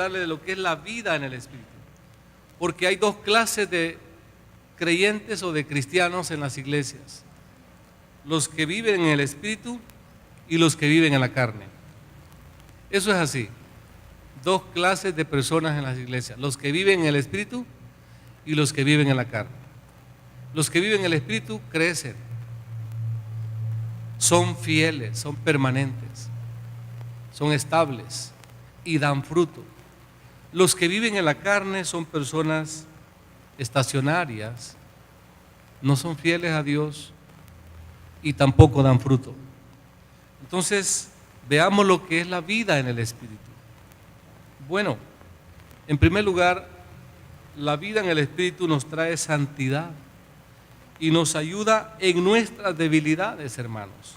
hablarle de lo que es la vida en el Espíritu. Porque hay dos clases de creyentes o de cristianos en las iglesias: los que viven en el Espíritu y los que viven en la carne. Eso es así. Dos clases de personas en las iglesias: los que viven en el Espíritu y los que viven en la carne. Los que viven en el Espíritu crecen, son fieles, son permanentes, son estables y dan fruto. Los que viven en la carne son personas estacionarias, no son fieles a Dios y tampoco dan fruto. Entonces, veamos lo que es la vida en el Espíritu. Bueno, en primer lugar, la vida en el Espíritu nos trae santidad y nos ayuda en nuestras debilidades, hermanos.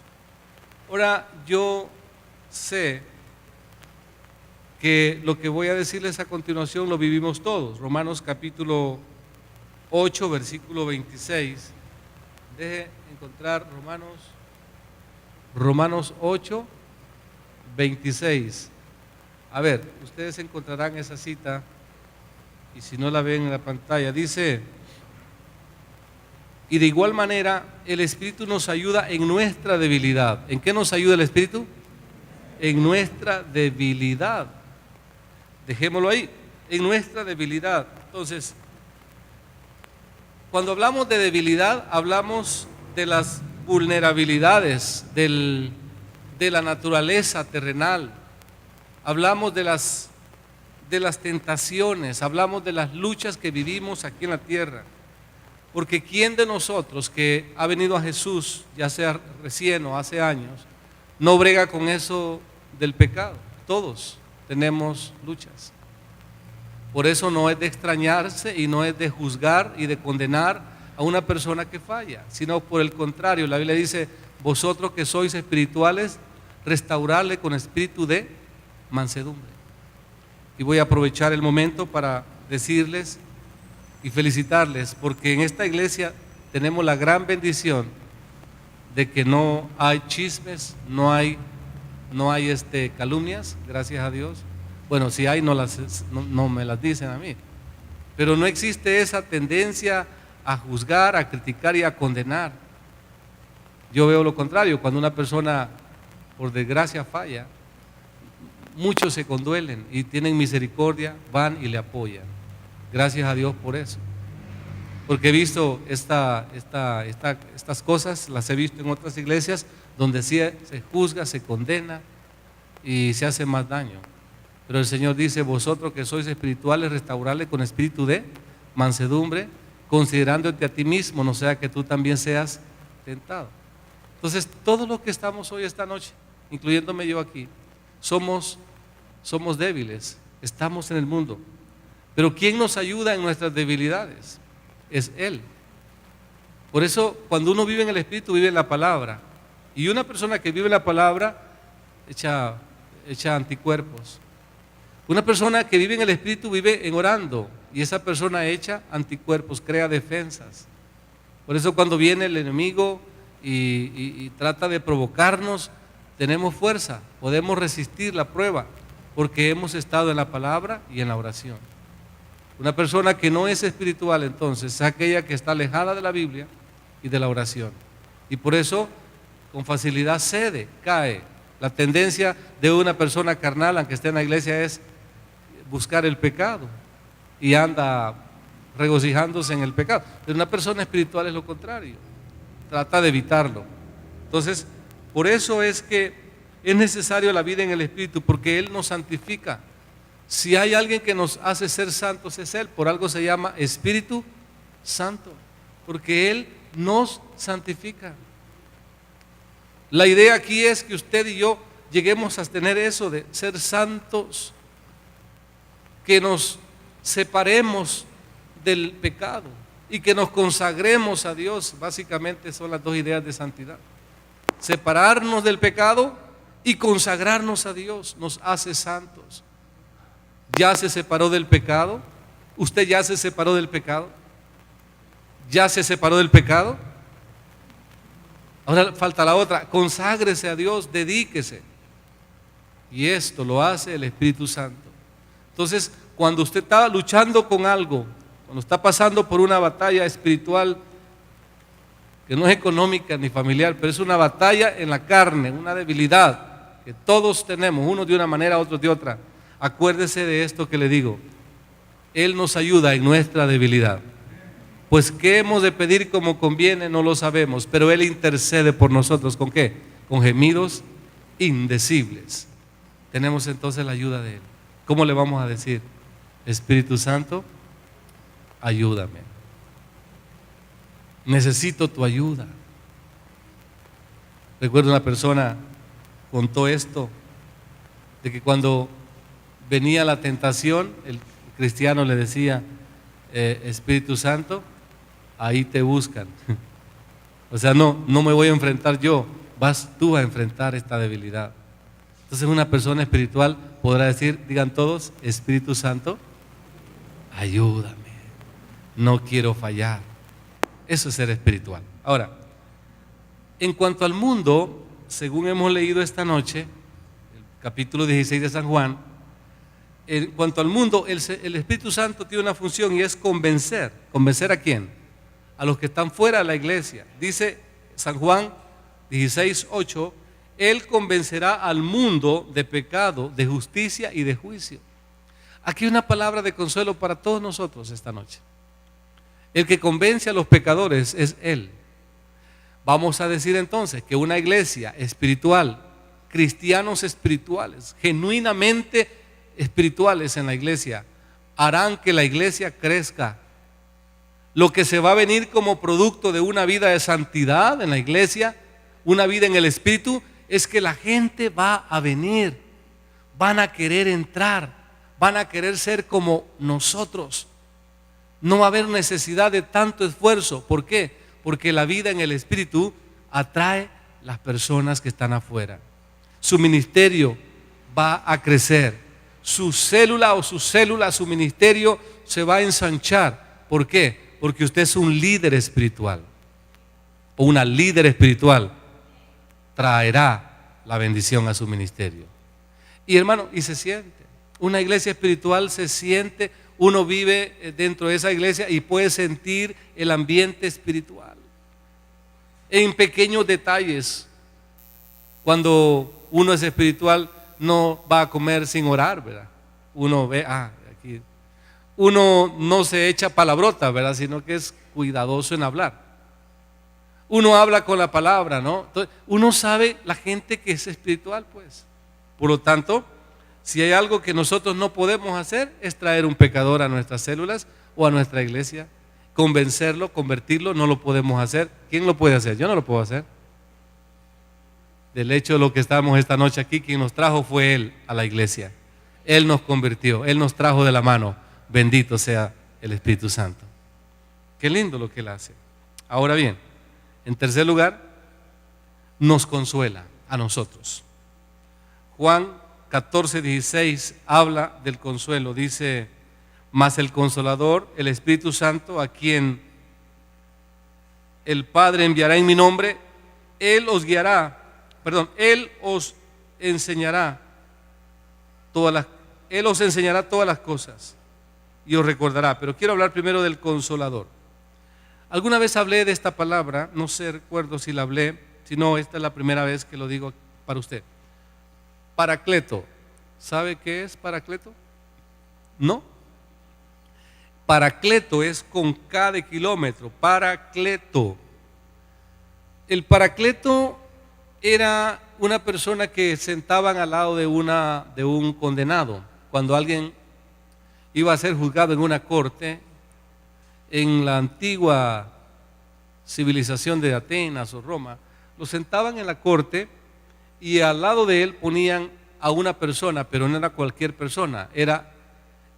Ahora, yo sé que lo que voy a decirles a continuación lo vivimos todos. Romanos capítulo 8, versículo 26. Deje encontrar Romanos 8, 26. A ver, ustedes encontrarán esa cita y si no la ven en la pantalla, dice: y de igual manera el Espíritu nos ayuda en nuestra debilidad. ¿En qué nos ayuda el Espíritu? En nuestra debilidad. Dejémoslo ahí, en nuestra debilidad. Entonces, cuando hablamos de debilidad, hablamos de las vulnerabilidades de la naturaleza terrenal. Hablamos de las tentaciones, hablamos de las luchas que vivimos aquí en la tierra. Porque ¿quién de nosotros que ha venido a Jesús, ya sea recién o hace años, no brega con eso del pecado? Todos tenemos luchas. Por eso no es de extrañarse y no es de juzgar y de condenar a una persona que falla, sino por el contrario, la Biblia dice: vosotros que sois espirituales, restaurarle con espíritu de mansedumbre. Y voy a aprovechar el momento para decirles y felicitarles, porque en esta iglesia tenemos la gran bendición de que no hay chismes, no hay calumnias, gracias a Dios. Bueno, si hay, no me las dicen a mí, pero no existe esa tendencia a juzgar, a criticar y a condenar. Yo veo lo contrario. Cuando una persona por desgracia falla, muchos se conduelen y tienen misericordia, van y le apoyan. Gracias a Dios por eso, porque he visto estas cosas, las he visto en otras iglesias donde se juzga, se condena y se hace más daño. Pero el Señor dice: vosotros que sois espirituales, restaurarle con espíritu de mansedumbre, considerándote a ti mismo, no sea que tú también seas tentado. Entonces, todos los que estamos hoy esta noche, incluyéndome yo aquí, somos débiles, estamos en el mundo. Pero ¿quién nos ayuda en nuestras debilidades? Es Él. Por eso, cuando uno vive en el Espíritu, vive en la palabra. Y una persona que vive en la palabra echa anticuerpos. Una persona que vive en el Espíritu vive en orando, y esa persona echa anticuerpos, crea defensas. Por eso cuando viene el enemigo y trata de provocarnos, tenemos fuerza, podemos resistir la prueba, porque hemos estado en la palabra y en la oración. Una persona que no es espiritual, entonces, es aquella que está alejada de la Biblia y de la oración, y por eso con facilidad cede, cae. La tendencia de una persona carnal, aunque esté en la iglesia, es buscar el pecado y anda regocijándose en el pecado. Pero una persona espiritual es lo contrario, trata de evitarlo. Entonces, por eso es que es necesario la vida en el Espíritu, porque Él nos santifica. Si hay alguien que nos hace ser santos, es Él. Por algo se llama Espíritu Santo, porque Él nos santifica. La idea aquí es que usted y yo lleguemos a tener eso de ser santos, que nos separemos del pecado y que nos consagremos a Dios. Básicamente son las dos ideas de santidad: separarnos del pecado y consagrarnos a Dios. Nos hace santos. ¿Ya se separó del pecado? ¿Usted ya se separó del pecado? ¿Ya se separó del pecado? Ahora falta la otra: conságrese a Dios, dedíquese. Y esto lo hace el Espíritu Santo. Entonces, cuando usted está luchando con algo, cuando está pasando por una batalla espiritual que no es económica ni familiar, pero es una batalla en la carne, una debilidad que todos tenemos, unos de una manera, otros de otra, acuérdese de esto que le digo: Él nos ayuda en nuestra debilidad. Pues qué hemos de pedir como conviene no lo sabemos, pero Él intercede por nosotros. ¿Con qué? Con gemidos indecibles. Tenemos entonces la ayuda de Él. ¿Cómo le vamos a decir? Espíritu Santo, ayúdame. Necesito tu ayuda. Recuerdo una persona contó esto, de que cuando venía la tentación, el cristiano le decía: Espíritu Santo, ahí te buscan. O sea, no me voy a enfrentar yo, vas tú a enfrentar esta debilidad. Entonces una persona espiritual podrá decir, digan todos: Espíritu Santo, ayúdame, no quiero fallar. Eso es ser espiritual. Ahora, en cuanto al mundo, según hemos leído esta noche, el capítulo 16 de San Juan, en cuanto al mundo, el Espíritu Santo tiene una función y es convencer. ¿Convencer a quién? A los que están fuera de la iglesia. Dice San Juan 16:8, Él convencerá al mundo de pecado, de justicia y de juicio. Aquí hay una palabra de consuelo para todos nosotros esta noche. El que convence a los pecadores es Él. Vamos a decir entonces que una iglesia espiritual, cristianos espirituales, genuinamente espirituales en la iglesia, harán que la iglesia crezca. Lo que se va a venir como producto de una vida de santidad en la iglesia, una vida en el Espíritu, es que la gente va a venir, van a querer entrar, van a querer ser como nosotros. No va a haber necesidad de tanto esfuerzo. ¿Por qué? Porque la vida en el Espíritu atrae las personas que están afuera. Su ministerio va a crecer. Su célula, su ministerio se va a ensanchar. ¿Por qué? Porque usted es un líder espiritual o una líder espiritual. Traerá la bendición a su ministerio. Y hermano, y se siente. Una iglesia espiritual se siente. Uno vive dentro de esa iglesia y puede sentir el ambiente espiritual. En pequeños detalles. Cuando uno es espiritual, no va a comer sin orar, ¿verdad? Uno ve, aquí. Uno no se echa palabrotas, ¿verdad? Sino que es cuidadoso en hablar. Uno habla con la palabra, ¿no? Entonces, uno sabe la gente que es espiritual, pues. Por lo tanto, si hay algo que nosotros no podemos hacer, es traer un pecador a nuestras células o a nuestra iglesia. Convencerlo, convertirlo, no lo podemos hacer. ¿Quién lo puede hacer? Yo no lo puedo hacer. Del hecho de lo que estamos esta noche aquí, quien nos trajo fue Él a la iglesia. Él nos convirtió, Él nos trajo de la mano. Bendito sea el Espíritu Santo. Qué lindo lo que Él hace. Ahora bien, en tercer lugar, nos consuela a nosotros. Juan 14:16 habla del consuelo. Dice: mas el Consolador, el Espíritu Santo, a quien el Padre enviará en mi nombre, Él os guiará. Él os enseñará Él os enseñará todas las cosas y os recordará. Pero quiero hablar primero del Consolador. Alguna vez hablé de esta palabra, no sé, recuerdo si la hablé, si no, esta es la primera vez que lo digo para usted. Paracleto. ¿Sabe qué es Paracleto? ¿No? Paracleto es con K de kilómetro, Paracleto. El Paracleto era una persona que sentaban al lado de un condenado. Cuando alguien iba a ser juzgado en una corte, en la antigua civilización de Atenas o Roma, lo sentaban en la corte y al lado de él ponían a una persona, pero no era cualquier persona, era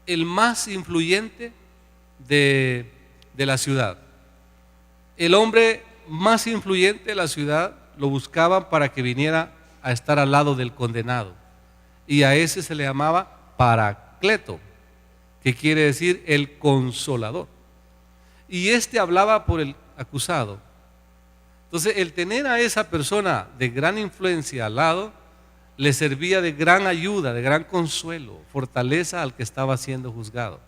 el más influyente de la ciudad. El hombre más influyente de la ciudad lo buscaban para que viniera a estar al lado del condenado, y a ese se le llamaba Paracleto, que quiere decir el consolador, y este hablaba por el acusado. Entonces, el tener a esa persona de gran influencia al lado le servía de gran ayuda, de gran consuelo, fortaleza al que estaba siendo juzgado.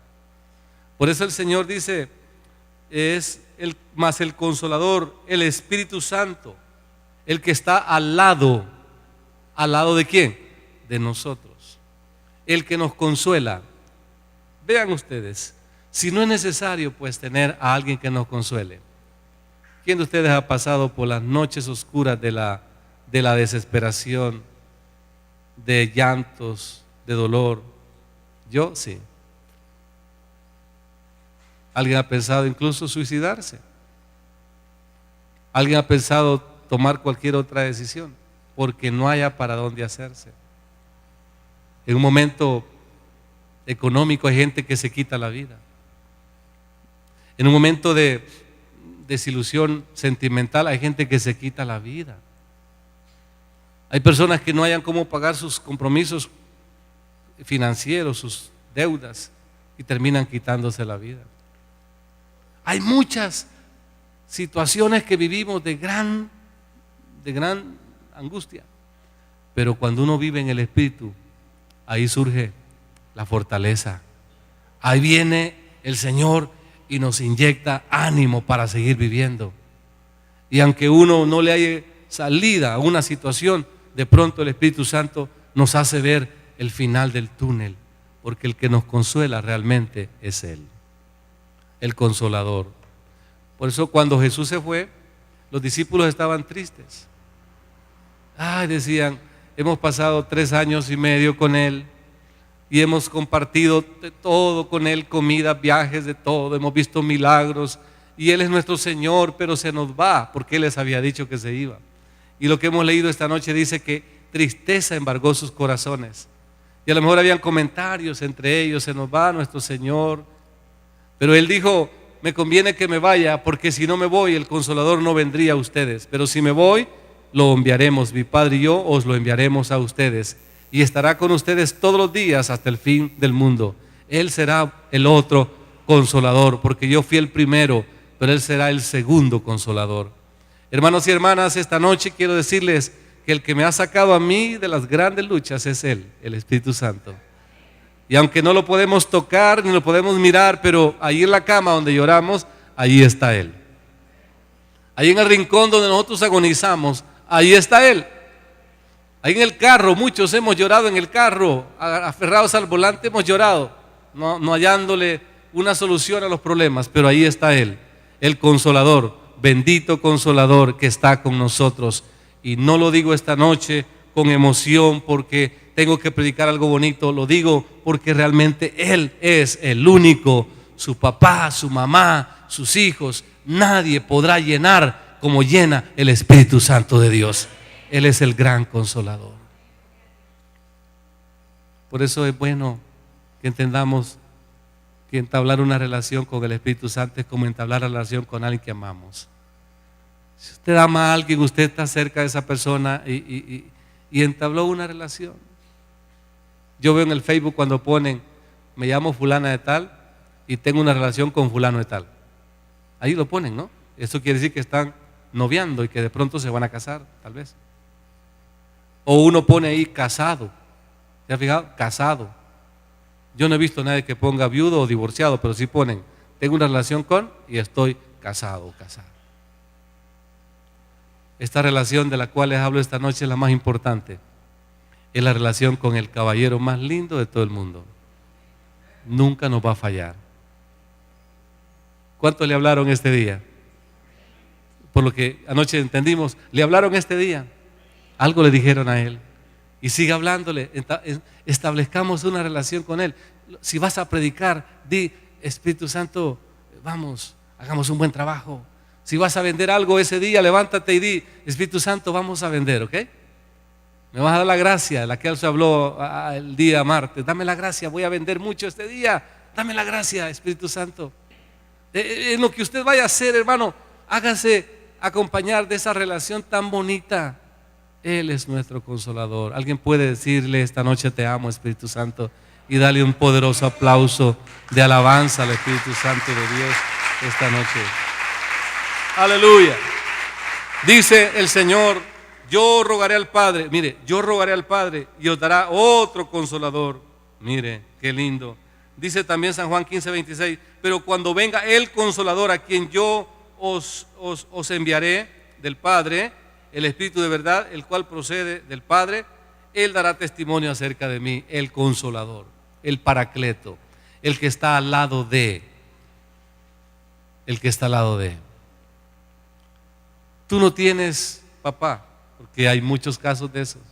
Por eso el Señor dice, más el Consolador, el Espíritu Santo, el que está ¿al lado de quién? De nosotros, el que nos consuela. Vean ustedes, si no es necesario pues tener a alguien que nos consuele. ¿Quién de ustedes ha pasado por las noches oscuras de la desesperación, de llantos, de dolor? Yo sí. ¿Alguien ha pensado incluso suicidarse? ¿Alguien ha pensado tomar cualquier otra decisión? Porque no haya para dónde hacerse. En un momento económico hay gente que se quita la vida. En un momento de desilusión sentimental hay gente que se quita la vida. Hay personas que no hayan cómo pagar sus compromisos financieros, sus deudas, y terminan quitándose la vida. Hay muchas situaciones que vivimos de gran angustia, pero cuando uno vive en el Espíritu, ahí surge la fortaleza. Ahí viene el Señor y nos inyecta ánimo para seguir viviendo. Y aunque uno no le haya salida a una situación, de pronto el Espíritu Santo nos hace ver el final del túnel, porque el que nos consuela realmente es Él, el Consolador. Por eso cuando Jesús se fue, los discípulos estaban tristes. Decían, hemos pasado 3 años y medio con Él y hemos compartido de todo con Él, comida, viajes, de todo, hemos visto milagros y Él es nuestro Señor, pero se nos va porque Él les había dicho que se iba. Y lo que hemos leído esta noche dice que tristeza embargó sus corazones. Y a lo mejor habían comentarios entre ellos, se nos va nuestro Señor. Pero Él dijo, me conviene que me vaya, porque si no me voy, el Consolador no vendría a ustedes. Pero si me voy, lo enviaremos, mi Padre y yo os lo enviaremos a ustedes. Y estará con ustedes todos los días hasta el fin del mundo. Él será el otro Consolador, porque yo fui el primero, pero Él será el segundo Consolador. Hermanos y hermanas, esta noche quiero decirles que el que me ha sacado a mí de las grandes luchas es Él, el Espíritu Santo. Y aunque no lo podemos tocar ni lo podemos mirar, pero ahí en la cama donde lloramos, ahí está Él. Ahí en el rincón donde nosotros agonizamos, ahí está Él. Ahí en el carro, muchos hemos llorado en el carro, aferrados al volante hemos llorado, no hallándole una solución a los problemas, pero ahí está Él, el Consolador. Bendito Consolador que está con nosotros. Y no lo digo esta noche con emoción porque tengo que predicar algo bonito, lo digo porque realmente Él es el único, su papá, su mamá, sus hijos, nadie podrá llenar como llena el Espíritu Santo de Dios. Él es el gran Consolador. Por eso es bueno que entendamos que entablar una relación con el Espíritu Santo es como entablar una relación con alguien que amamos. Si usted ama a alguien, usted está cerca de esa persona y entabló una relación. Yo veo en el Facebook cuando ponen, me llamo fulana de tal y tengo una relación con fulano de tal. Ahí lo ponen, ¿no? Eso quiere decir que están noviando y que de pronto se van a casar, tal vez. O uno pone ahí casado. ¿Se ha fijado? Casado. Yo no he visto a nadie que ponga viudo o divorciado, pero sí ponen, tengo una relación con y estoy casado o casada. Esta relación de la cual les hablo esta noche es la más importante. Es la relación con el caballero más lindo de todo el mundo. Nunca nos va a fallar. ¿Cuánto le hablaron este día? Por lo que anoche entendimos, le hablaron este día. Algo le dijeron a él. Y sigue hablándole, establezcamos una relación con Él. Si vas a predicar, di, Espíritu Santo, vamos, hagamos un buen trabajo. Si vas a vender algo ese día, levántate y di, Espíritu Santo, vamos a vender, ¿ok? Me vas a dar la gracia, la que él se habló el día martes. Dame la gracia, voy a vender mucho este día. Dame la gracia, Espíritu Santo. En lo que usted vaya a hacer, hermano, hágase acompañar de esa relación tan bonita. Él es nuestro Consolador. Alguien puede decirle esta noche te amo, Espíritu Santo, y darle un poderoso aplauso de alabanza al Espíritu Santo de Dios esta noche. Aleluya. Dice el Señor, yo rogaré al Padre, mire, yo rogaré al Padre y os dará otro consolador. Mire, qué lindo. Dice también San Juan 15:26, pero cuando venga el consolador a quien yo os enviaré del Padre, el Espíritu de verdad, el cual procede del Padre, Él dará testimonio acerca de mí, el consolador, el paracleto, el que está al lado de, el que está al lado de. Tú no tienes papá, porque hay muchos casos de esos.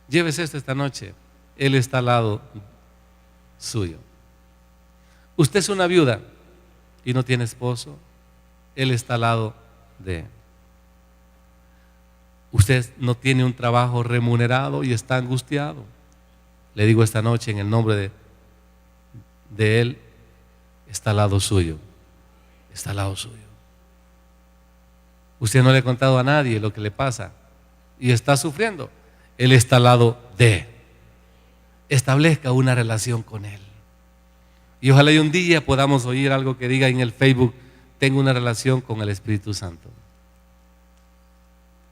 Llévese esto esta noche, Él está al lado suyo. Usted es una viuda y no tiene esposo, Él está al lado de. Usted no tiene un trabajo remunerado y está angustiado. Le digo esta noche en el nombre de Él, está al lado suyo. Está al lado suyo. Usted no le ha contado a nadie lo que le pasa y está sufriendo. Él está al lado de. Establezca una relación con Él. Y ojalá y un día podamos oír algo que diga en el Facebook: tengo una relación con el Espíritu Santo.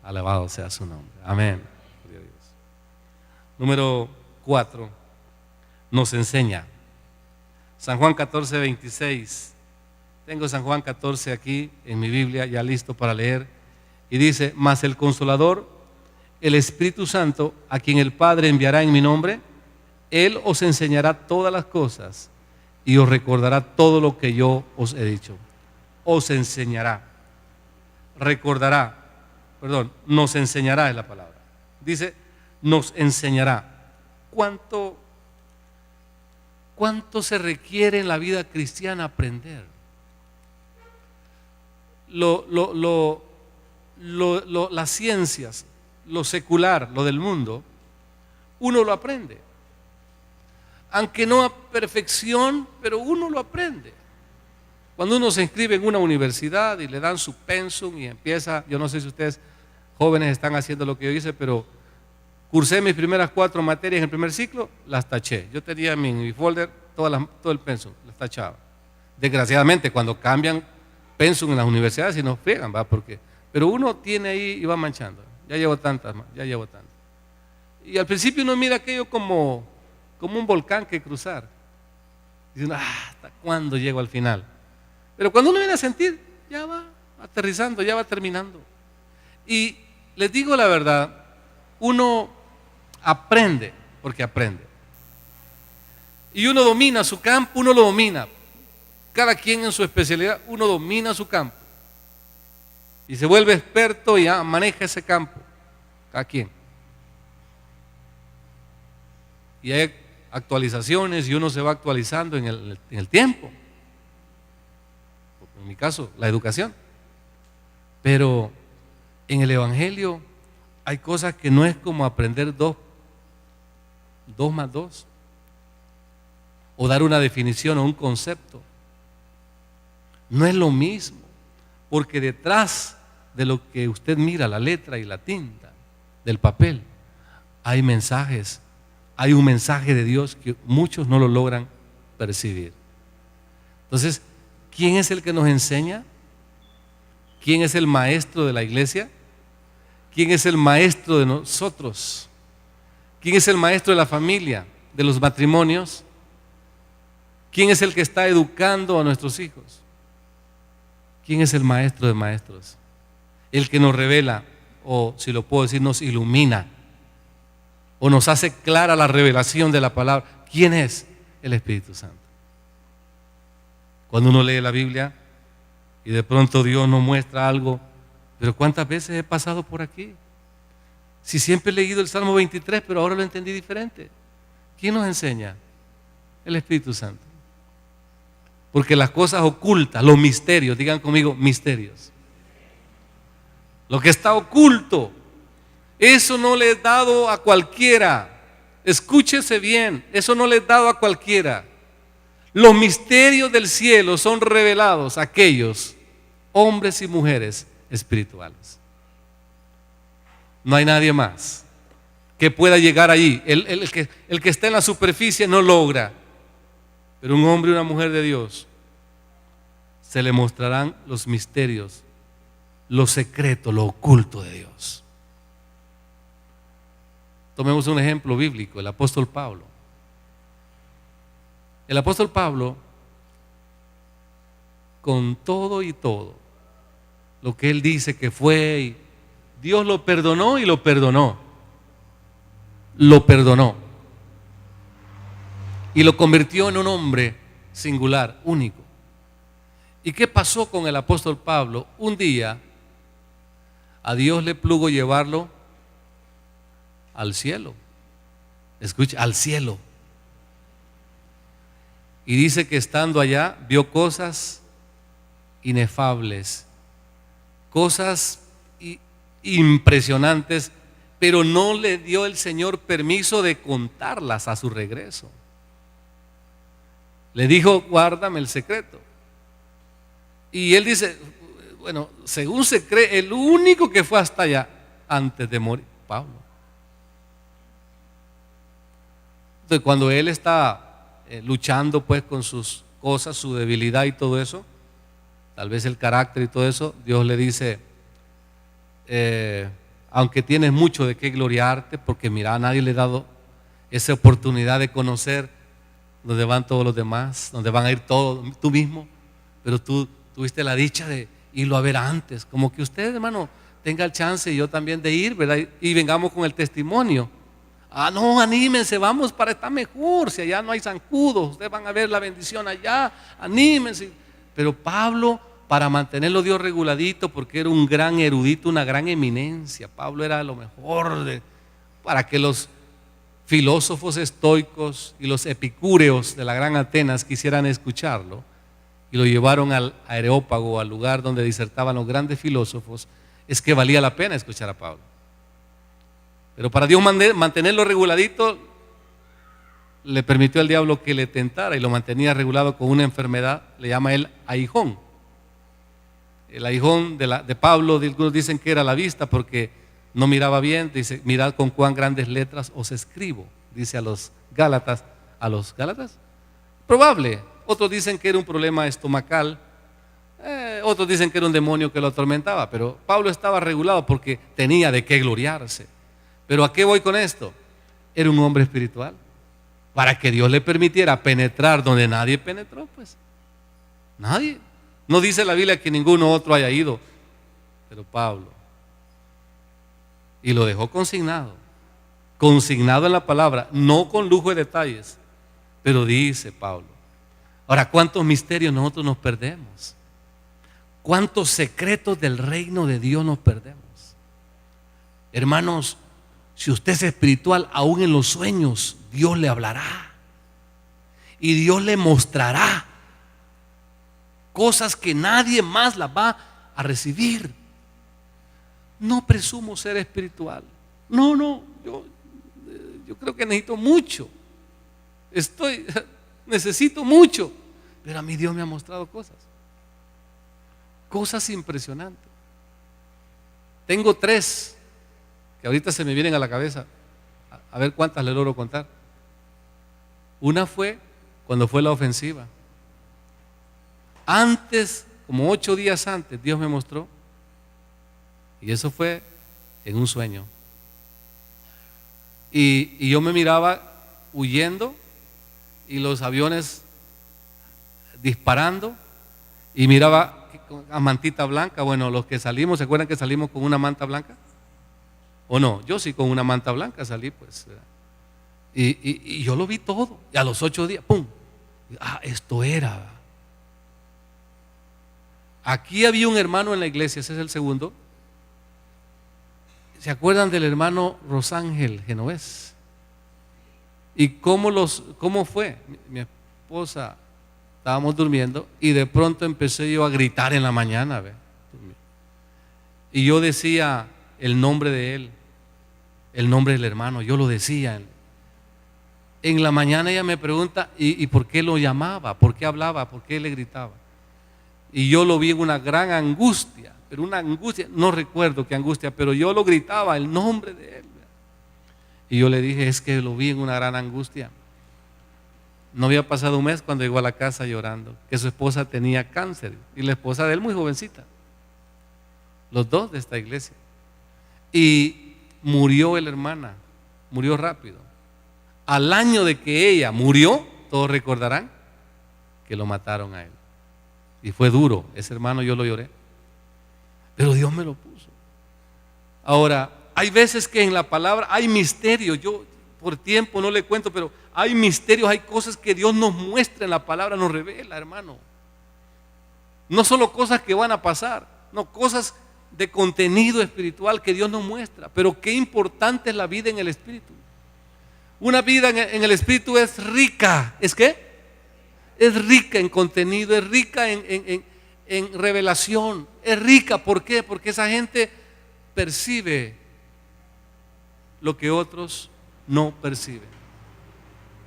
Alabado sea su nombre. Amén. Número 4. Nos enseña. San Juan 14:26. Tengo San Juan 14 aquí en mi Biblia, ya listo para leer. Y dice: mas el Consolador, el Espíritu Santo, a quien el Padre enviará en mi nombre, Él os enseñará todas las cosas y os recordará todo lo que yo os he dicho. Os enseñará, recordará. Perdón, nos enseñará es la palabra. Dice, nos enseñará. ¿Cuánto se requiere en la vida cristiana aprender? Las ciencias, lo secular, lo del mundo, uno lo aprende. Aunque no a perfección, pero uno lo aprende. Cuando uno se inscribe en una universidad y le dan su pensum y empieza, yo no sé si ustedes jóvenes están haciendo lo que yo hice, pero cursé mis primeras 4 materias en el primer ciclo, las taché. Yo tenía en mi folder todo el pensum, las tachaba. Desgraciadamente, cuando cambian pensum en las universidades, si no friegan, ¿va? Porque, pero uno tiene ahí y va manchando. Ya llevo tantas. Y al principio uno mira aquello como un volcán que cruzar. Dice uno, ¿hasta cuándo llego al final? Pero cuando uno viene a sentir, ya va aterrizando, ya va terminando. Y les digo la verdad, uno aprende porque aprende. Y uno domina su campo, uno lo domina. Cada quien en su especialidad, uno domina su campo. Y se vuelve experto y maneja ese campo. Cada quien. Y hay actualizaciones y uno se va actualizando en el tiempo. En mi caso, la educación. Pero en el Evangelio hay cosas que no es como aprender 2 más 2 o dar una definición o un concepto. No es lo mismo, porque detrás de lo que usted mira, la letra y la tinta del papel, hay mensajes, hay un mensaje de Dios que muchos no lo logran percibir. Entonces, ¿quién es el que nos enseña? ¿Quién es el maestro de la iglesia? ¿Quién es el maestro de nosotros? ¿Quién es el maestro de la familia, de los matrimonios? ¿Quién es el que está educando a nuestros hijos? ¿Quién es el maestro de maestros? El que nos revela, o si lo puedo decir, nos ilumina, o nos hace clara la revelación de la palabra. ¿Quién es? El Espíritu Santo. Cuando uno lee la Biblia y de pronto Dios nos muestra algo, pero ¿cuántas veces he pasado por aquí? Si siempre he leído el Salmo 23, pero ahora lo entendí diferente. ¿Quién nos enseña? El Espíritu Santo. Porque las cosas ocultas, los misterios, digan conmigo, misterios. Lo que está oculto, eso no le es dado a cualquiera. Escúchese bien, eso no le es dado a cualquiera. Los misterios del cielo son revelados a aquellos hombres y mujeres espirituales. No hay nadie más que pueda llegar allí. El que está en la superficie no logra. Pero un hombre y una mujer de Dios se le mostrarán los misterios, lo secreto, lo oculto de Dios. Tomemos un ejemplo bíblico, el apóstol Pablo. El apóstol Pablo, con todo y todo, lo que él dice que fue, Dios lo perdonó y lo perdonó. Lo perdonó. Y lo convirtió en un hombre singular, único. ¿Y qué pasó con el apóstol Pablo? Un día a Dios le plugo llevarlo al cielo. Escucha, al cielo. Y dice que estando allá vio cosas inefables, cosas impresionantes, pero no le dio el Señor permiso de contarlas a su regreso. Le dijo, guárdame el secreto. Y él dice, bueno, según se cree, el único que fue hasta allá antes de morir, Pablo. Entonces, cuando él está luchando pues con sus cosas, su debilidad y todo eso, tal vez el carácter y todo eso, Dios le dice, aunque tienes mucho de qué gloriarte, porque mira, a nadie le ha dado esa oportunidad de conocer donde van todos los demás, donde van a ir todos, tú mismo, pero tú tuviste la dicha de irlo a ver antes, como que usted, hermano, tenga el chance y yo también de ir, ¿verdad? Y vengamos con el testimonio. Ah, no, anímense, vamos para estar mejor, si allá no hay zancudos, ustedes van a ver la bendición allá, anímense. Pero Pablo, para mantenerlo Dios reguladito, porque era un gran erudito, una gran eminencia, Pablo era lo mejor para que los filósofos estoicos y los epicúreos de la gran Atenas quisieran escucharlo, y lo llevaron al Areópago, al lugar donde disertaban los grandes filósofos, es que valía la pena escuchar a Pablo. Pero para Dios mantenerlo reguladito, le permitió al diablo que le tentara y lo mantenía regulado con una enfermedad, le llama él aguijón. El aguijón de Pablo, algunos dicen que era la vista porque no miraba bien, dice, mirad con cuán grandes letras os escribo, dice a los Gálatas. ¿A los Gálatas? Probable. Otros dicen que era un problema estomacal, otros dicen que era un demonio que lo atormentaba, pero Pablo estaba regulado porque tenía de qué gloriarse. Pero ¿a qué voy con esto? Era un hombre espiritual. Para que Dios le permitiera penetrar donde nadie penetró, pues nadie. No dice la Biblia que ninguno otro haya ido, pero Pablo. Y lo dejó consignado en la palabra, no con lujo de detalles, pero dice Pablo. Ahora, ¿cuántos misterios nosotros nos perdemos? ¿Cuántos secretos del reino de Dios nos perdemos? Hermanos, si usted es espiritual, aún en los sueños, Dios le hablará. Y Dios le mostrará cosas que nadie más las va a recibir. No presumo ser espiritual. No, yo creo que necesito mucho. Necesito mucho. Pero a mí Dios me ha mostrado cosas impresionantes. Tengo 3 que ahorita se me vienen a la cabeza, a ver cuántas le logro contar. Una fue cuando fue la ofensiva. Antes, como 8 días antes, Dios me mostró, y eso fue en un sueño. Y yo me miraba huyendo y los aviones disparando, y miraba a mantita blanca. Bueno, los que salimos, ¿se acuerdan que salimos con una manta blanca? ¿O no? Yo sí, con una manta blanca salí, pues. Y yo lo vi todo. Y a los 8 días, ¡pum! Esto era. Aquí había un hermano en la iglesia, ese es el segundo. ¿Se acuerdan del hermano Rosángel Genovés? ¿Y cómo fue? Mi esposa, estábamos durmiendo y de pronto empecé yo a gritar en la mañana, ¿ve? Y yo decía el nombre de él, el nombre del hermano, yo lo decía. En la mañana ella me pregunta, ¿y por qué lo llamaba? ¿Por qué hablaba? ¿Por qué le gritaba? Y yo lo vi en una gran angustia, pero una angustia, no recuerdo qué angustia, pero yo lo gritaba, el nombre de él. Y yo le dije, es que lo vi en una gran angustia. No había pasado un mes cuando llegó a la casa llorando, que su esposa tenía cáncer, y la esposa de él muy jovencita, los dos de esta iglesia. Y murió la hermana, murió rápido. Al año de que ella murió, todos recordarán que lo mataron a él. Y fue duro, ese hermano yo lo lloré. Pero Dios me lo puso. Ahora, hay veces que en la palabra hay misterios. Yo por tiempo no le cuento, pero hay misterios, hay cosas que Dios nos muestra en la palabra, nos revela, hermano. No solo cosas que van a pasar, no, cosas de contenido espiritual que Dios nos muestra. Pero qué importante es la vida en el Espíritu. Una vida en el Espíritu es rica. ¿Es qué? Es rica en contenido, es rica en revelación, es rica. ¿Por qué? Porque esa gente percibe lo que otros no perciben.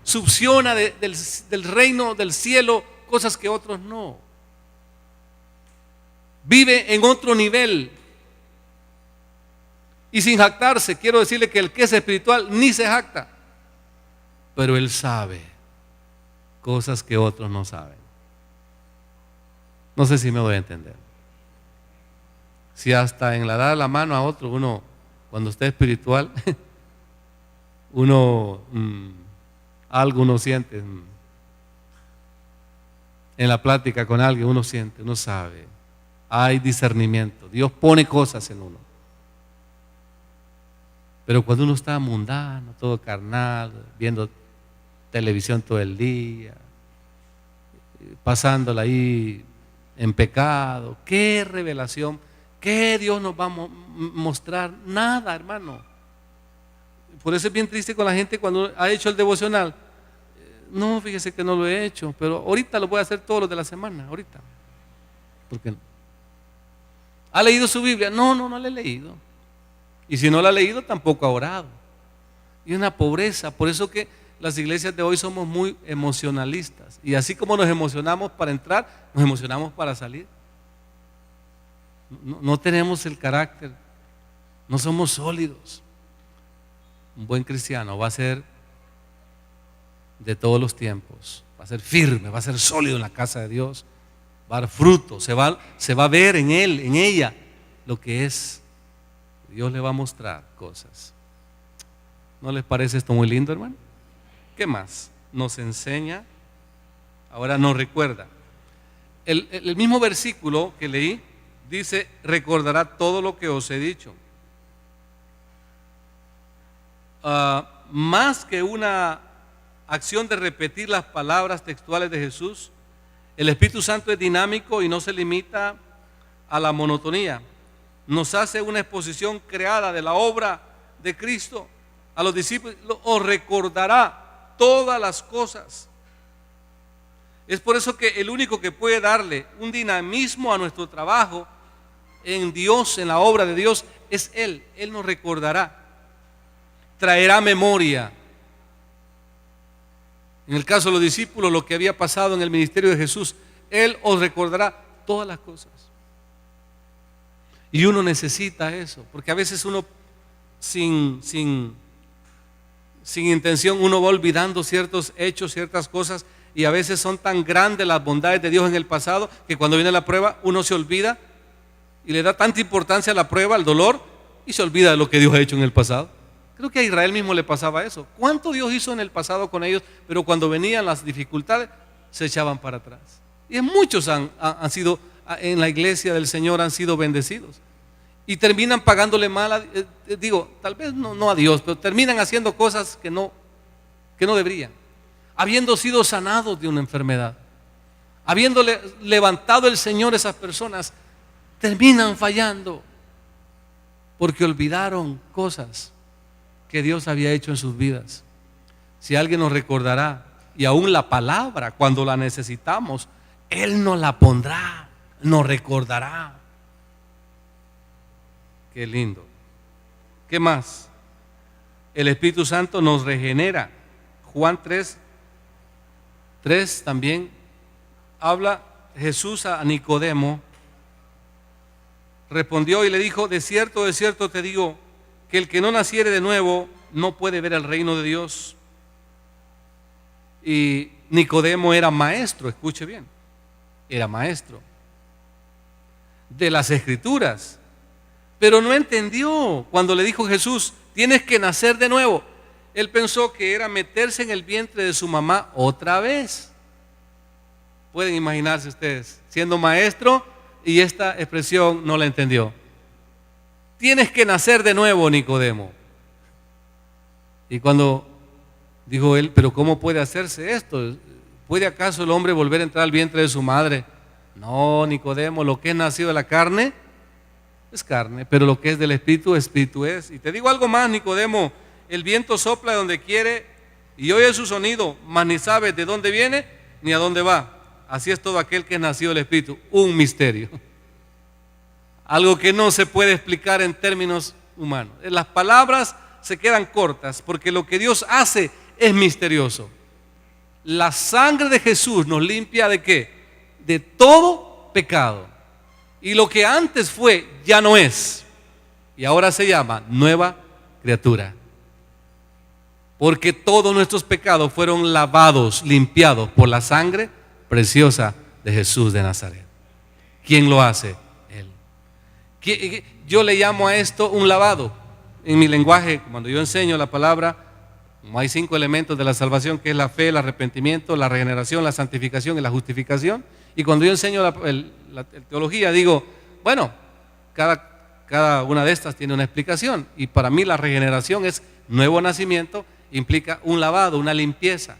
Succiona del reino del cielo cosas que otros no. Vive en otro nivel. Y sin jactarse, quiero decirle que el que es espiritual ni se jacta, pero él sabe cosas que otros no saben. No sé si me voy a entender. Si hasta en la dar la mano a otro, uno, cuando está espiritual, algo uno siente. En la plática con alguien uno siente, uno sabe. Hay discernimiento. Dios pone cosas en uno. Pero cuando uno está mundano, todo carnal, viendo televisión todo el día, pasándola ahí en pecado, ¿qué revelación? ¿Qué Dios nos va a mostrar? Nada, hermano. Por eso es bien triste con la gente cuando ha hecho el devocional. No, fíjese que no lo he hecho, pero ahorita lo voy a hacer todos los de la semana, ahorita. ¿Por qué no? ¿Ha leído su Biblia? No la he leído. Y si no la ha leído, tampoco ha orado. Y una pobreza. Por eso que las iglesias de hoy somos muy emocionalistas. Y así como nos emocionamos para entrar, nos emocionamos para salir. No tenemos el carácter. No somos sólidos. Un buen cristiano va a ser de todos los tiempos. Va a ser firme, va a ser sólido en la casa de Dios. Va a dar fruto. Se va a ver en él, en ella, lo que es. Dios le va a mostrar cosas. ¿No les parece esto muy lindo, hermano? ¿Qué más? Nos enseña, ahora nos recuerda. El mismo versículo que leí dice: recordará todo lo que os he dicho. Más que una acción de repetir las palabras textuales de Jesús, el Espíritu Santo es dinámico y no se limita a la monotonía. Nos hace una exposición creada de la obra de Cristo. A los discípulos os recordará todas las cosas. Es por eso que el único que puede darle un dinamismo a nuestro trabajo en Dios, en la obra de Dios, es Él. Él nos recordará, traerá memoria. En el caso de los discípulos, lo que había pasado en el ministerio de Jesús, Él os recordará todas las cosas. Y uno necesita eso, porque a veces uno sin intención uno va olvidando ciertos hechos, ciertas cosas, y a veces son tan grandes las bondades de Dios en el pasado que cuando viene la prueba uno se olvida y le da tanta importancia a la prueba, al dolor, y se olvida de lo que Dios ha hecho en el pasado. Creo que a Israel mismo le pasaba eso. ¿Cuánto Dios hizo en el pasado con ellos? Pero cuando venían las dificultades se echaban para atrás. Y muchos han sido en la iglesia del Señor, han sido bendecidos y terminan pagándole mal tal vez no a Dios, pero terminan haciendo cosas que no deberían, habiendo sido sanados de una enfermedad, habiéndole levantado el Señor esas personas, terminan fallando porque olvidaron cosas que Dios había hecho en sus vidas. Si alguien nos recordará, y aún la palabra cuando la necesitamos, Él nos la pondrá, nos recordará. Qué lindo. ¿Qué más? El Espíritu Santo nos regenera. Juan 3 también habla Jesús a Nicodemo. Respondió y le dijo: de cierto te digo, que el que no naciere de nuevo no puede ver el reino de Dios. Y Nicodemo era maestro, escuche bien, era maestro de las Escrituras, pero no entendió cuando le dijo Jesús: tienes que nacer de nuevo. él pensó que era meterse en el vientre de su mamá otra vez. Pueden imaginarse ustedes, siendo maestro, y esta expresión no la entendió. Tienes que nacer de nuevo, Nicodemo. Y cuando dijo él, pero ¿cómo puede hacerse esto? ¿Puede acaso el hombre volver a entrar al vientre de su madre? No, Nicodemo, lo que es nacido de la carne es carne, pero lo que es del espíritu, espíritu es. Y te digo algo más, Nicodemo, el viento sopla de donde quiere y oye su sonido, mas ni sabe de dónde viene ni a dónde va. Así es todo aquel que es nacido del espíritu, un misterio. Algo que no se puede explicar en términos humanos. Las palabras se quedan cortas porque lo que Dios hace es misterioso. La sangre de Jesús nos limpia ¿de qué? De todo pecado. Y lo que antes fue ya no es. Y ahora se llama nueva criatura. Porque todos nuestros pecados fueron lavados, limpiados por la sangre preciosa de Jesús de Nazaret. ¿Quién lo hace? Él. Yo le llamo a esto un lavado. En mi lenguaje, cuando yo enseño la palabra, como hay 5 elementos de la salvación, que es la fe, el arrepentimiento, la regeneración, la santificación y la justificación. Y cuando yo enseño la teología, digo, bueno, cada una de estas tiene una explicación. Y para mí la regeneración es nuevo nacimiento, implica un lavado, una limpieza.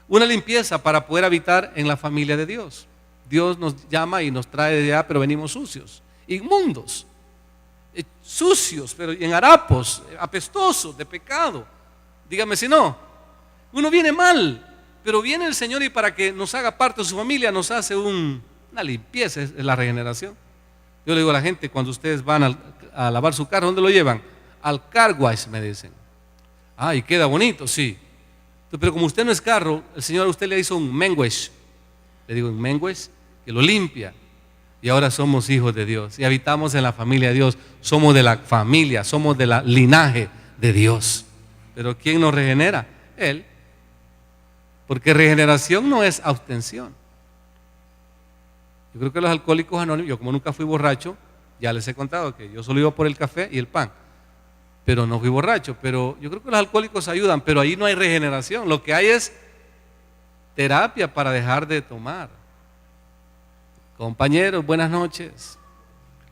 Una limpieza para poder habitar en la familia de Dios. Dios nos llama y nos trae de allá, pero venimos sucios, inmundos, sucios, pero en harapos, apestosos, de pecado. Dígame si no. Uno viene mal, pero viene el Señor y para que nos haga parte de su familia nos hace una limpieza, es la regeneración. Yo le digo a la gente, cuando ustedes van a lavar su carro, ¿dónde lo llevan? Al car wash, me dicen. Ah, y queda bonito, sí. Pero como usted no es carro, el Señor a usted le hizo un menguesh. Le digo un menguesh que lo limpia. Y ahora somos hijos de Dios y habitamos en la familia de Dios. Somos de la familia, somos de la linaje de Dios. Pero ¿quién nos regenera? Él. Porque regeneración no es abstención. Yo creo que los alcohólicos anónimos, yo como nunca fui borracho, ya les he contado que yo solo iba por el café y el pan, pero no fui borracho. Pero yo creo que los alcohólicos ayudan, pero ahí no hay regeneración. Lo que hay es terapia para dejar de tomar. Compañeros, buenas noches.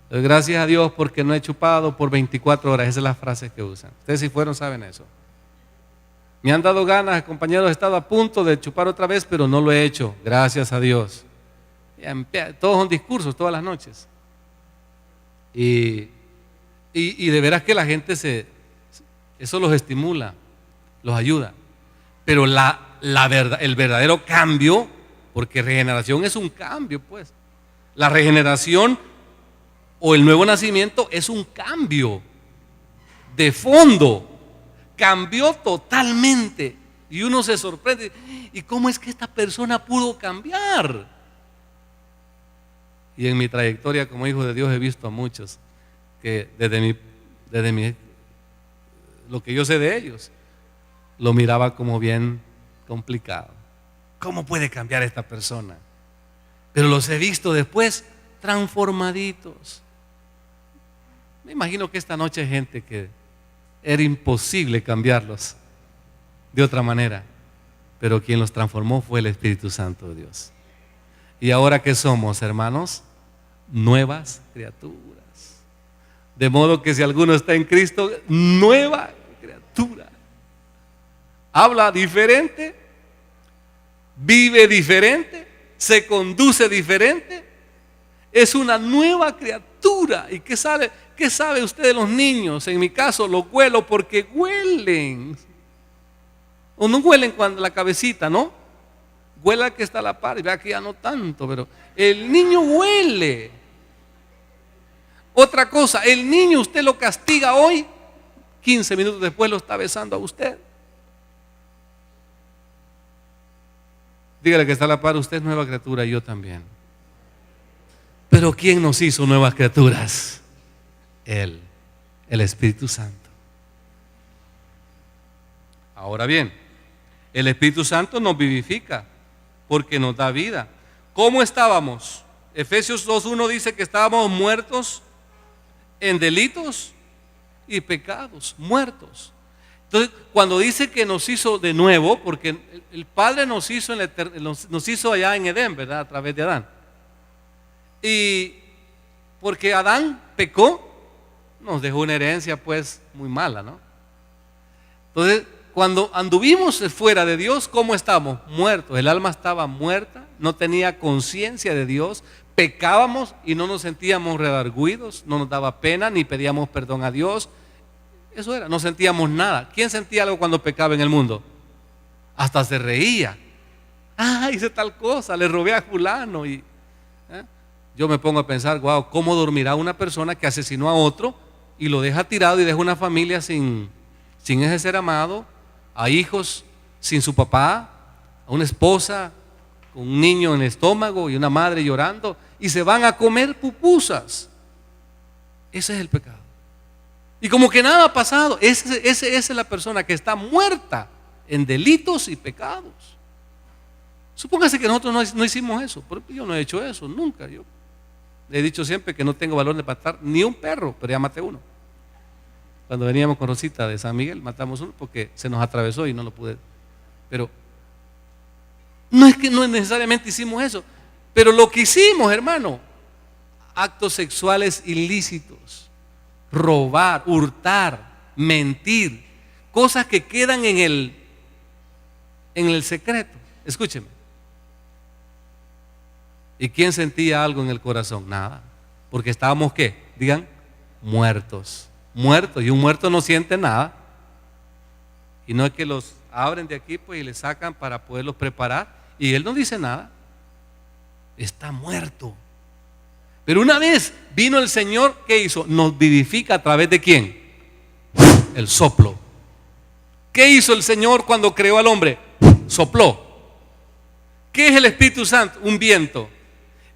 Doy gracias a Dios porque no he chupado por 24 horas. Esas son las frases que usan. Ustedes si fueron saben eso. Me han dado ganas, compañeros, he estado a punto de chupar otra vez, pero no lo he hecho. Gracias a Dios. Todos son discursos, todas las noches. Y de veras que la gente eso los estimula, los ayuda. Pero el verdadero cambio, porque regeneración es un cambio, pues. La regeneración o el nuevo nacimiento es un cambio de fondo. Cambió totalmente. Y uno se sorprende. ¿Y cómo es que esta persona pudo cambiar? Y en mi trayectoria como hijo de Dios he visto a muchos que desde lo que yo sé de ellos, lo miraba como bien complicado. ¿Cómo puede cambiar esta persona? Pero los he visto después transformaditos. Me imagino que esta noche hay gente que era imposible cambiarlos de otra manera, pero quien los transformó fue el Espíritu Santo de Dios. Y ahora ¿qué somos, hermanos? Nuevas criaturas. De modo que si alguno está en Cristo, nueva criatura. Habla diferente, vive diferente, se conduce diferente. Es una nueva criatura. ¿Y qué sabe usted de los niños? En mi caso los huelo porque huelen. O no huelen cuando la cabecita, ¿no? Huele que está a la par y vea que ya no tanto, pero el niño huele. Otra cosa, el niño usted lo castiga hoy, 15 minutos después lo está besando a usted. Dígale que está a la par, usted es nueva criatura y yo también. Pero ¿quién nos hizo nuevas criaturas? Él, el Espíritu Santo. Ahora bien, el Espíritu Santo nos vivifica porque nos da vida. ¿Cómo estábamos? Efesios 2:1 dice que estábamos muertos en delitos y pecados, muertos. Entonces, cuando dice que nos hizo de nuevo, porque el Padre nos hizo, nos hizo allá en Edén, ¿verdad? A través de Adán. Y porque Adán pecó, nos dejó una herencia pues muy mala, ¿no? Entonces, cuando anduvimos fuera de Dios, ¿cómo estamos? Muertos. El alma estaba muerta, no tenía conciencia de Dios, pecábamos y no nos sentíamos redargüidos, no nos daba pena ni pedíamos perdón a Dios. Eso era, no sentíamos nada. ¿Quién sentía algo cuando pecaba en el mundo? Hasta se reía. Ah, hice tal cosa, le robé a fulano. Yo me pongo a pensar, wow, ¿cómo dormirá una persona que asesinó a otro y lo deja tirado y deja una familia sin ese ser amado, a hijos sin su papá, a una esposa con un niño en el estómago y una madre llorando, y se van a comer pupusas? Ese es el pecado. Y como que nada ha pasado. Esa es la persona que está muerta en delitos y pecados. Supóngase que nosotros no hicimos eso. Yo no he hecho eso, nunca. Yo he dicho siempre que no tengo valor de matar ni un perro, pero ya maté uno. Cuando veníamos con Rosita de San Miguel, matamos uno porque se nos atravesó y no lo pude. Pero no es que no necesariamente hicimos eso, pero lo que hicimos, hermano, actos sexuales ilícitos, robar, hurtar, mentir, cosas que quedan en el secreto. Escúcheme. ¿Y quién sentía algo en el corazón? Nada, porque estábamos, ¿qué? Digan, muertos. Muertos, y un muerto no siente nada. Y no es que los abren de aquí pues y les sacan para poderlos preparar, y él no dice nada. Está muerto. Pero una vez vino el Señor, ¿qué hizo? Nos vivifica a través de ¿quién? El soplo. ¿Qué hizo el Señor cuando creó al hombre? Sopló. ¿Qué es el Espíritu Santo? Un viento.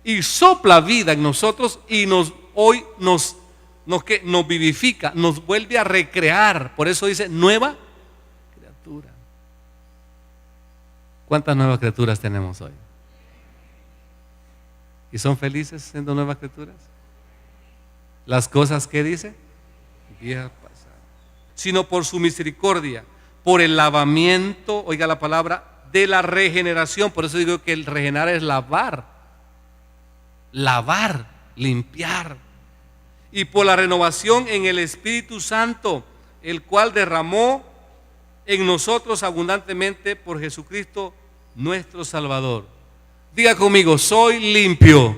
Y sopla vida en nosotros y hoy nos vivifica, nos vuelve a recrear. Por eso dice nueva criatura. ¿Cuántas nuevas criaturas tenemos hoy? ¿Y son felices siendo nuevas criaturas? Las cosas que dice, viejas pasadas, sino por su misericordia, por el lavamiento, oiga la palabra, de la regeneración. Por eso digo que el regenerar es lavar, limpiar, y por la renovación en el Espíritu Santo, el cual derramó en nosotros abundantemente por Jesucristo nuestro Salvador. Diga conmigo, soy limpio.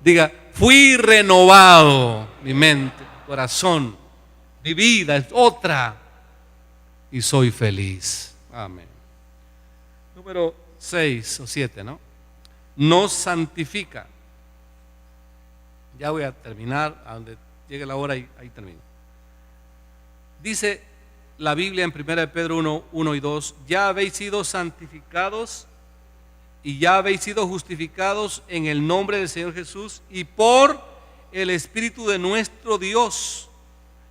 Diga, fui renovado, mi mente, corazón, mi vida es otra y soy feliz. Amén. Número 6 o 7, ¿no? Nos santifica. Ya voy a terminar, a donde llegue la hora y ahí termino. Dice la Biblia en 1 Pedro 1 y 2, ya habéis sido santificados y ya habéis sido justificados en el nombre del Señor Jesús y por el Espíritu de nuestro Dios.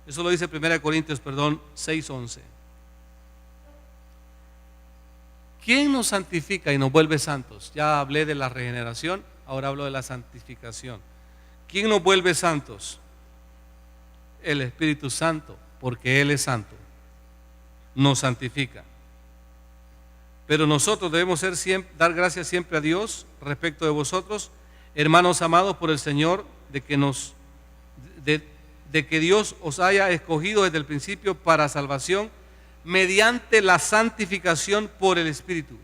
Eso lo dice 1 Corintios 6:11. ¿Quién nos santifica y nos vuelve santos? Ya hablé de la regeneración, ahora hablo de la santificación. ¿Quién nos vuelve santos? El Espíritu Santo, porque Él es santo. Nos santifica. Pero nosotros debemos dar gracias siempre a Dios respecto de vosotros, hermanos amados por el Señor, de que Dios os haya escogido desde el principio para salvación mediante la santificación por el Espíritu.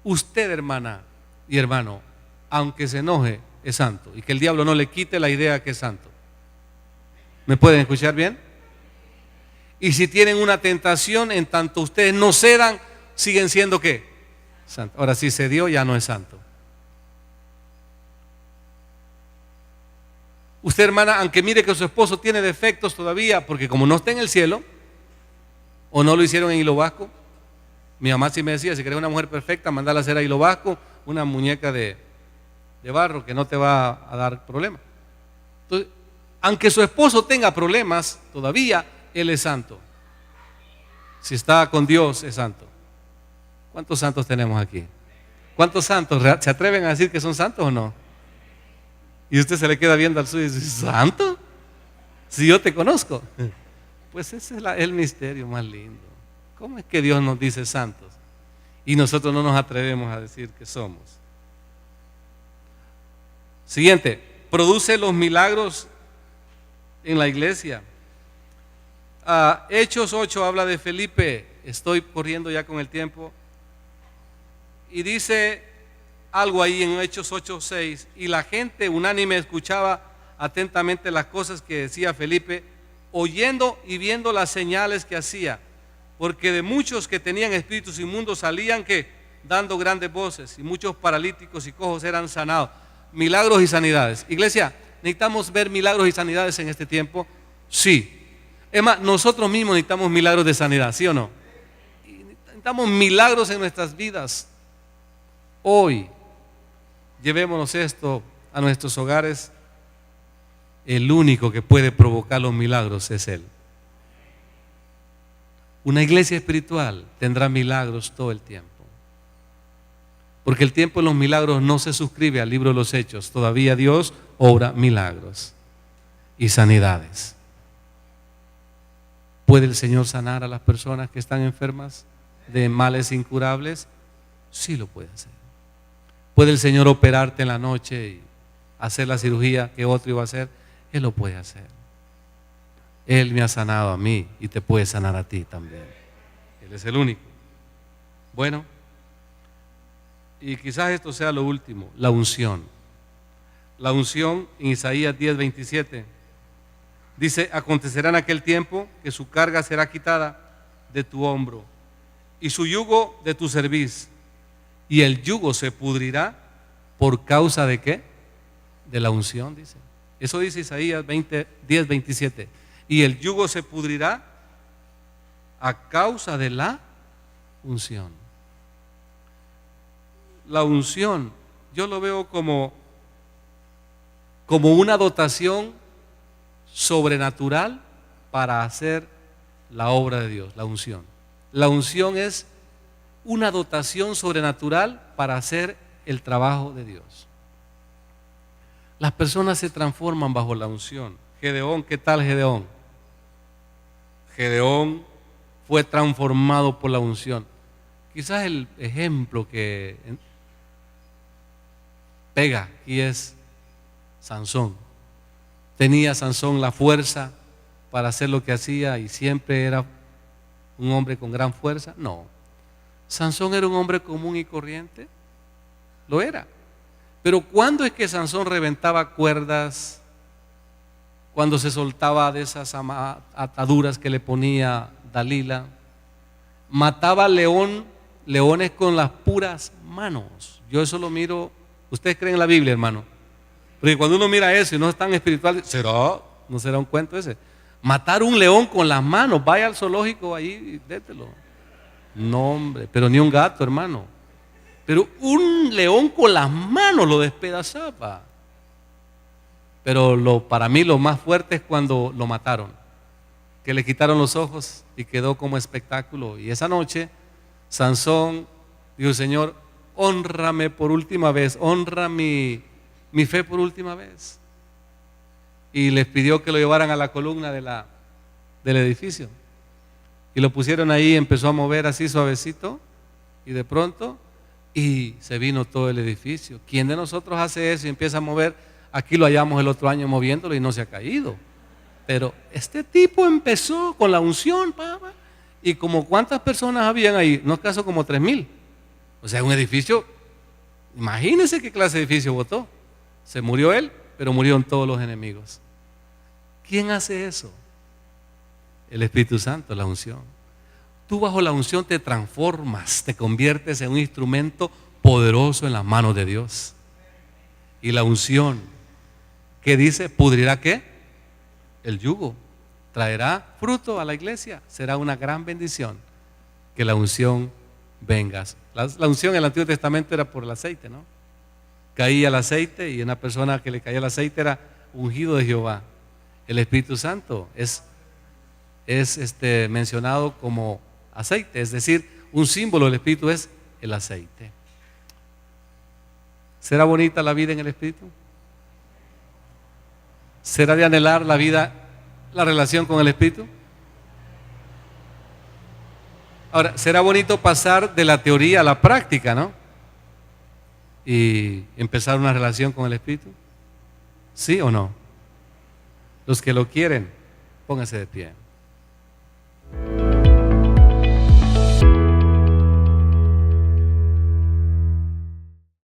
Usted, hermana y hermano, aunque se enoje, es santo, y que el diablo no le quite la idea que es santo. ¿Me pueden escuchar bien? Y si tienen una tentación, en tanto ustedes no cedan, siguen siendo ¿qué? Santo. Ahora, si cedió, ya no es santo. Usted, hermana, aunque mire que su esposo tiene defectos todavía, porque como no está en el cielo, o no lo hicieron en hilo vasco. Mi mamá sí me decía, si querés una mujer perfecta, mandala a hacer a hilo vasco, una muñeca de barro que no te va a dar problema. Entonces, aunque su esposo tenga problemas, todavía él es santo. Si está con Dios, es santo. ¿Cuántos santos tenemos aquí? ¿Cuántos santos? ¿Se atreven a decir que son santos o no? Y usted se le queda viendo al suyo y dice, ¿santo? Si yo te conozco. Pues ese es el misterio más lindo. ¿Cómo es que Dios nos dice santos y nosotros no nos atrevemos a decir que somos? Siguiente, produce los milagros en la iglesia. Hechos 8 habla de Felipe. Estoy corriendo ya con el tiempo. Y dice algo ahí en Hechos 8:6. Y la gente unánime escuchaba atentamente las cosas que decía Felipe, oyendo y viendo las señales que hacía. Porque de muchos que tenían espíritus inmundos salían que dando grandes voces, y muchos paralíticos y cojos eran sanados. Milagros y sanidades. Iglesia, ¿necesitamos ver milagros y sanidades en este tiempo? Sí. Es más, nosotros mismos necesitamos milagros de sanidad, ¿sí o no? Y necesitamos milagros en nuestras vidas. Hoy, llevémonos esto a nuestros hogares. El único que puede provocar los milagros es Él. Una iglesia espiritual tendrá milagros todo el tiempo. Porque el tiempo de los milagros no se suscribe al libro de los Hechos. Todavía Dios obra milagros y sanidades. ¿Puede el Señor sanar a las personas que están enfermas de males incurables? Sí lo puede hacer. ¿Puede el Señor operarte en la noche y hacer la cirugía que otro iba a hacer? Él lo puede hacer. Él me ha sanado a mí y te puede sanar a ti también. Él es el único. Bueno, y quizás esto sea lo último, la unción. La unción en Isaías 10:27 dice: acontecerá en aquel tiempo que su carga será quitada de tu hombro y su yugo de tu cerviz, y el yugo se pudrirá por causa de ¿qué? De la unción, dice. Eso dice Isaías 10:27. Y el yugo se pudrirá a causa de la unción. La unción, yo lo veo como una dotación sobrenatural para hacer la obra de Dios, la unción. La unción es una dotación sobrenatural para hacer el trabajo de Dios. Las personas se transforman bajo la unción. Gedeón, ¿qué tal Gedeón? Gedeón fue transformado por la unción. Quizás el ejemplo que pega aquí es Sansón. ¿Tenía Sansón la fuerza para hacer lo que hacía y siempre era un hombre con gran fuerza? No. Sansón era un hombre común y corriente. Lo era. Pero ¿cuándo es que Sansón reventaba cuerdas? Cuando se soltaba de esas ataduras que le ponía Dalila. Mataba leones con las puras manos. Yo eso lo miro. ¿Ustedes creen en la Biblia, hermano? Porque cuando uno mira eso y no es tan espiritual, ¿no será un cuento ese? Matar un león con las manos, vaya al zoológico ahí y dételo. No, hombre, pero ni un gato, hermano. Pero un león con las manos lo despedazaba. Pero para mí lo más fuerte es cuando lo mataron, que le quitaron los ojos y quedó como espectáculo. Y esa noche Sansón dijo: Señor, hónrame por última vez, honra mi fe por última vez. Y les pidió que lo llevaran a la columna del edificio. Y lo pusieron ahí, empezó a mover así suavecito, y de pronto, y se vino todo el edificio. ¿Quién de nosotros hace eso y empieza a mover? Aquí lo hallamos el otro año moviéndolo y no se ha caído. Pero este tipo empezó con la unción, papá. Y como ¿cuántas personas habían ahí? No acaso como 3,000. O sea, un edificio, imagínense qué clase de edificio botó. Se murió él, pero murieron todos los enemigos. ¿Quién hace eso? El Espíritu Santo, la unción. Tú bajo la unción te transformas, te conviertes en un instrumento poderoso en las manos de Dios. Y la unción, ¿qué dice? ¿Pudrirá qué? El yugo. Traerá fruto a la iglesia. Será una gran bendición que la unción venga. La unción en el Antiguo Testamento era por el aceite, ¿no? Caía el aceite y una persona que le caía el aceite era ungido de Jehová. El Espíritu Santo es mencionado como aceite, es decir, un símbolo del Espíritu es el aceite. ¿Será bonita la vida en el Espíritu? ¿Será de anhelar la vida, la relación con el Espíritu? Ahora, será bonito pasar de la teoría a la práctica, ¿no? Y empezar una relación con el Espíritu. ¿Sí o no? Los que lo quieren, pónganse de pie.